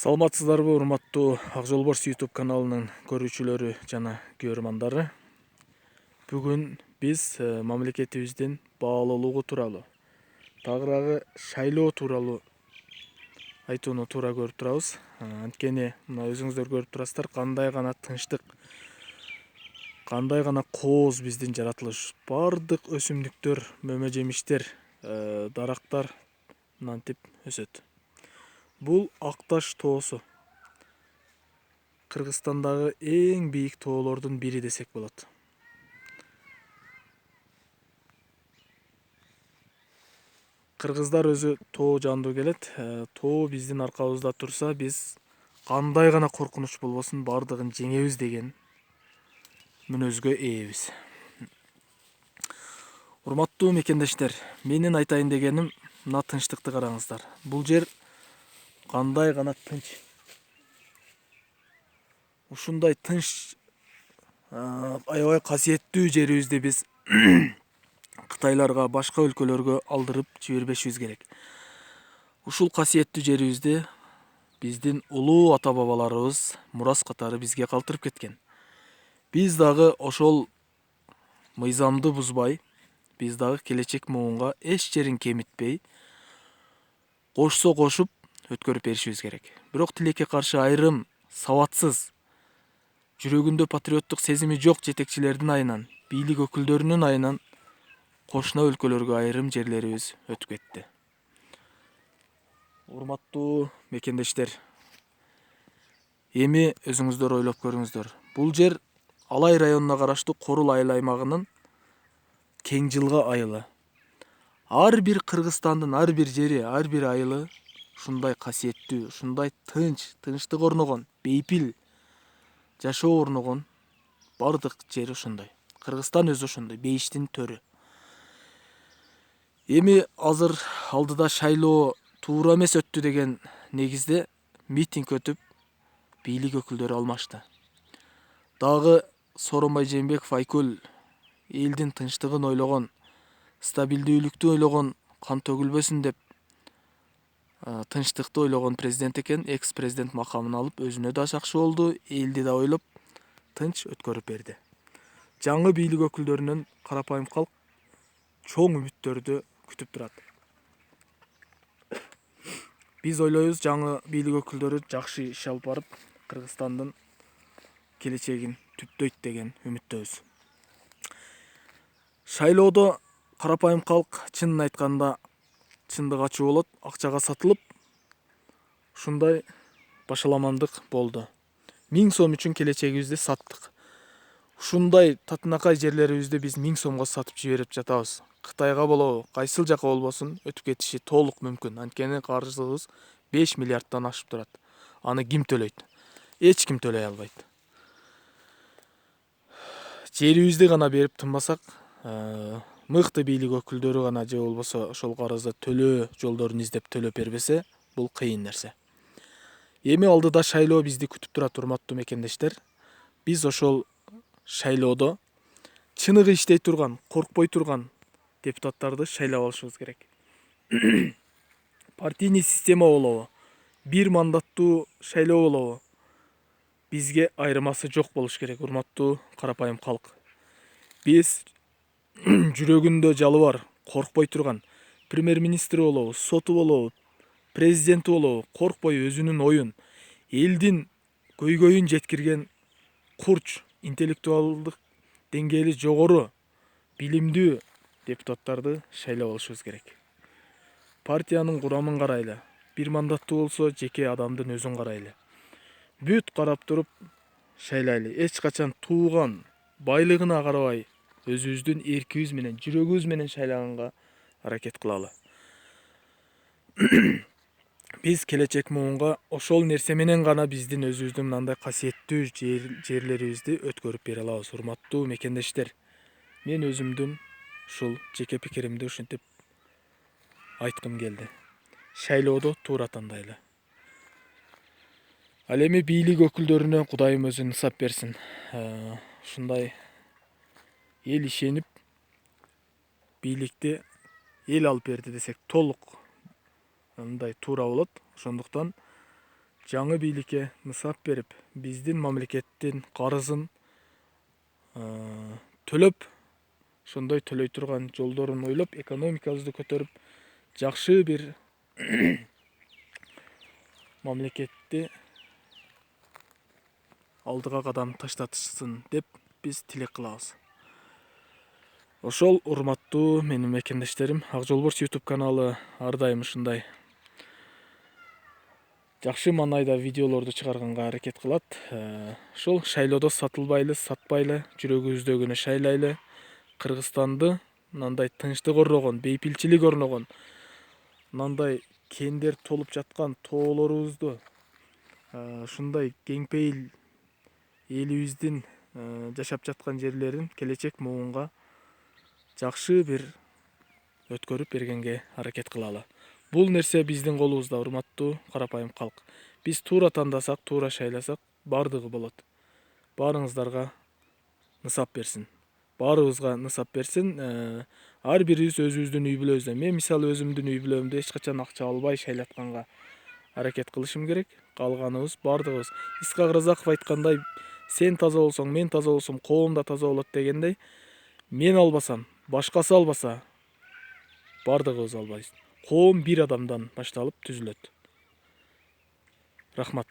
Саламатсыздарбы, урматтуу Ак Жолборс YouTube каналынын көрүүчүлөрү жана көрөрмандары. Бүгүн биз мамлекетибиздин баалуулугу тууралуу, тагыраагы шайлоо тууралуу айтууну туура көрүп турабыз. Анткени мына өзүңүздөр көрүп турасыздар, кандай гана тынчтык, кандай гана кооз биздин жаратылыш. Бардык өсүмдүктөр, мөмө жемиштер, дарактар мынантип өсөт. Бул Акташ тоосу. Кыргызстандагы эң бийик тоолордун бири десек болот. Кыргыздар өзү тоо жаандуу келет. Тоо биздин аркабызда турса, биз кандай гана коркунуч болбосун бардыгын жеңебиз деген мүнөзгө ээбиз. Урматтуу мекендештер, менин айтайын дегеним мына тынчтыкты караңыздар. Бул жер кандай гана тынч. Ушундай тынч, аябай касиеттүү жерибизди биз Кытайларга, башка өлкөлөргө алдырып жибербешибиз керек. Ушул касиеттүү жерибизди биздин улуу ата бабаларыбыз мурас катары бизге калтырып кеткен. Биз дагы ошол мыйзамды бузбай, биз дагы келечек муунга эч жерин кемитпей, кошсо кошуп өткөрүп беришибиз керек. Бирок тилекке каршы айрым сабатсыз, жүрөгүндө патриоттук сезими жок жетекчилердин айынан, бийлик өкүлдөрүнүн айынан кошуна өлкөлөргө айрым жерлерибиз өтүп кетти. Урматтуу мекендештер, эми өзүңүздөр ойлоп көрүңүздөр. Бул жер Алай районуна караштуу Корул айыл аймагынын Кең жылга айылы. Ар бир Кыргызстандын ар бир жери, ар бир айылы ушундай касиеттүү, ушундай тынчтык орногон, бейпил жашоо орногон бардык жери ушундай. Кыргызстан өзү ошондой, бейиштин төрү. Эми азыр алдыда шайлоо туура эмес өттү деген негизде митинг өтүп, бийлик өкүлдөрү алмашты. Дагы Сооронбай Жээнбеков Айкөл элдин тынчтыгын ойлогон, стабилдүүлүктү ойлогон, кан төгүлбөсүн деп тынчтыкты ойлогон президент экен. Экс-президент макамын алып, өзүнө да жакшы болду, элди да ойлоп тынч өткөрүп берди. Жаңы бийлик өкүлдөрүнөн карапайым калк чоң үмүттөрдү күтүп турат. Биз ойлойбуз, жаңы бийлик өкүлдөрү жакшы иш алып барып, Кыргызстандын келечегин түптөйт деген үмүттөбүз. Шайлоодо карапайым калк чынын айтканда чындык ачуу болот, акчага сатылып, ушундай башаламандык болду. 1000 сом үчүн келечегибизди саттык. Ушундай татынакай жерлерибизди биз 1000 сомго сатып жиберип жатабыз. Кытайга болобу, кайсыл жака болбосун өтүп кетиши толук мүмкүн. Анткени каржыбыз 5 миллиарддан ашып турат. Аны ким төлөйт? Эч ким төлөй албайт. Жерибизди гана берип тынбасак, мыкты бийлик өкүлдөрү гана же болбосо ошол карызды төлөө жолдорун издеп төлөп бербесе, бул кыйын нерсе. Эми алдыда шайлоо бизди күтүп турат, урматтуу мекендештер. Биз ошол шайлоодо чыныгы иштей турган, коркпой турган депутаттарды шайлап алышыбыз керек. Партийный система болобу, бир мандаттуу шайлоо болобу, бизге айырмасы жок болуш керек, урматтуу карапайым калк. Биз жүрөгүндө жалы бар, коркпой турган премьер-министри болобу, соту болобу, президенти болобу, коркпой өзүнүн оюн, элдин көйгөйүн жеткирген курч, интеллектуалдык деңгээли жогору, билимдүү депутаттарды шайлап алышыбыз керек. Партиянын курамын карайлы, бир мандаттуу болсо жеке адамдын өзүн карайлы. Бүт карап туруп шайлайлы. Эч качан тууган, байлыгына карабай, өзүбүздүн эркибиз менен, жүрөгүбүз менен шайлаганга аракет кылалы. Биз келечек муунга ошол нерсе менен гана биздин өзүбүздүн мындай касиеттүү жерлерибизди өткөрүп бере алабыз. Урматтуу мекендештер, мен өзүмдүн ушул жеке пикиримди ушинтип айткым келди. Шайлоодо туура тандайлы. Ал эми бийлик өкүлдөрүнө Кудайым өзү нысап берсин. Ушундай эл ишенип, бийликти эл алып берди десек толук мындай туура болот. Ошондуктан жаңы бийликке нысап берип, биздин мамлекеттин карызын төлөп, ошондой төлөй турган жолдорун ойлоп, экономикабызды көтөрүп, жакшы бир мамлекетти алдыга кадам таштатышсын деп биз тилек кылабыз. Ошол урматтуу менин мекендештерим, Ак Жолборс YouTube каналы ар дайым ушундай жакшы маанайда видеолорду чыгарганга аракет кылат. Ошол шайлоодо сатылбайлы, сатпайлы, жүрөгүбүздөгүнү шайлайлы. Кыргызстанды мындай тынчтык орногон, бейпилчилик орногон, мындай кендер толуп жаткан тоолорубузду, ушундай кеңпейил элибиздин жашап жаткан жерлерин келечек муунга жакшы бир өткөрүп бергенге аракет кылалы. Бул нерсе биздин колубузда, урматтуу карапайым калк. Биз туура тандасак, туура шайласак, бардыгы болот. Баарыңыздарга нысап берсин. Баарыбызга нысап берсин. Ар бирибиз өзүбүздүн үй бүлөбүздө. Мен мисалы өзүмдүн үй бүлөмдө эч качан акча албай шайлатканга аракет кылышым керек. Калганыбыз бардыгыбыз. Исхак Разаков айткандай, сен таза болсоң, мен таза болсом, коом да таза болот дегендей, мен албасам, башкасы албаса, бардыгыбыз албайбыз. Коом бир адамдан башталып түзүлөт. Рахмат.